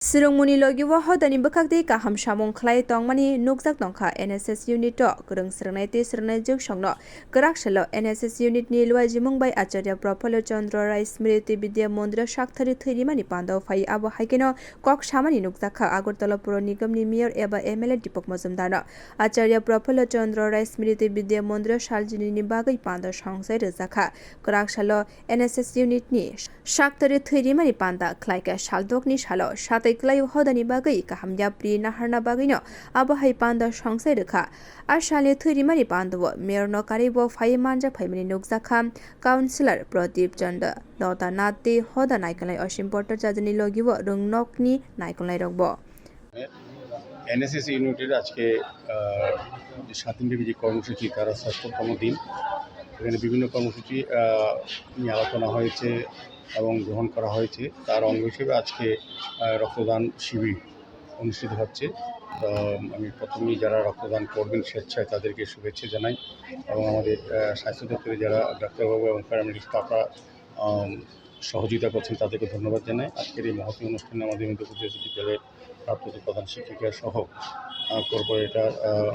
Sirungmuni logiwa hodani bakakde kaham samung khlai tongmani nukjak tongkha NSS unit to kurung srngnai te srngnai juk songno krak shalo NSS unit ni luajimung bai Acharya Profula Chandra Rai Smriti Vidya Mandira Shakthari Thairimani pandau phai abo haikeno kok samani nukjakha Agartala Pura Nigam ni mayor eba MLA Deepak Majumdar no Acharya Profula Chandra Rai Smriti Vidya Mandira saljini ni bagai pandau songsai rjakha krak shalo NSS unit ni Shakthari Thairimani panda khlaika saldokni shalo Klai hodani bagai kahamya pri naharna bagino abahai panda songsai rekha ashale thurimani pandawo mayor no karibo phai manja phaimani nukjakha councillor Pradeep Chanda Dota Nati hoda naikalai Asim Porter jajani logibo rungnokni naikalai rokbo NSS ইউনিটের আজকে 7 দিনব্যাপী যে কর্মসূচি তার ৬০তম দিন এখানে বিভিন্ন কর্মসূচি নিয়ে আলোচনা হয়েছে এবং গ্রহণ করা হয়েছে তার অঙ্গ হিসেবে আজকে রক্তদান শিবির অনুষ্ঠিত হচ্ছে আমি প্রথমেই যারা রক্তদান করবেন স্বেচ্ছায় তাদেরকে শুভেচ্ছা জানাই এবং আমাদের স্বাস্থ্য দপ্তরে যারা ডাক্তারবাবু এবং প্যারামেডিক স্টাফরা সহযোগিতা করছেন তাদেরকে ধন্যবাদ জানাই আজকের এই মহতী অনুষ্ঠানে আমাদের মধ্যপ্রদেশ বিদ্যালয়ের প্রাপ্ত প্রধান শিক্ষিকা সহ কর্পোরেটর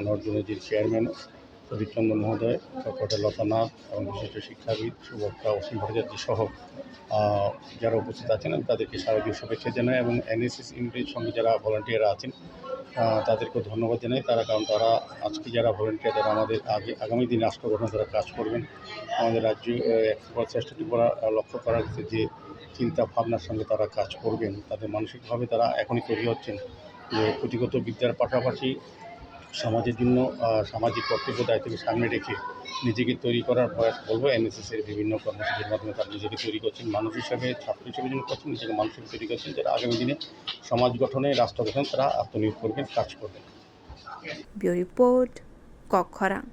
নর্থ জোনের চেয়ারম্যান প্রদীপ চন্দ্র মহোদয় কর্পোরেটর লতা নাথ এবং বিশিষ্ট শিক্ষাবিদ সুবক্তা অসীম ভট্টাচার্য সহ যারা উপস্থিত আছেন আমি তাদেরকে শারদীয় শুভেচ্ছা জানাই এবং NSS ইউনিটের সঙ্গে যারা ভলান্টিয়াররা আছেন তাদেরকেও ধন্যবাদ জানাই কারণ তারা আজকে যারা ভলান্টিয়ার তারা আমাদের আগামী দিনে রাষ্ট্র গঠনে তারা কাজ করবেন আমাদের রাজ্য চেষ্টাটি করা লক্ষ্য করা হচ্ছে যে চিন্তা ভাবনার সঙ্গে তারা কাজ করবেন তাদের মানসিকভাবে তারা এখনই তৈরি হচ্ছেন যে পুঁথিগত বিদ্যার পাশাপাশি সমাজের জন্য সামাজিক কর্তব্য দায়িত্বকে সামনে রেখে নিজেকে তৈরি করার প্রয়াস বলবো NSS-এর বিভিন্ন কর্মসূচির মাধ্যমে তারা নিজেকে তৈরি করছেন মানুষ হিসাবে ছাত্র হিসেবে যিনি করছেন নিজেকে মানুষ হিসেবে তৈরি করছেন যারা আগামী দিনে সমাজ গঠনে রাষ্ট্র গঠনে তারা আত্মনিয়োগ করবেন কাজ করবেন। Bureau report কক্ষরাং।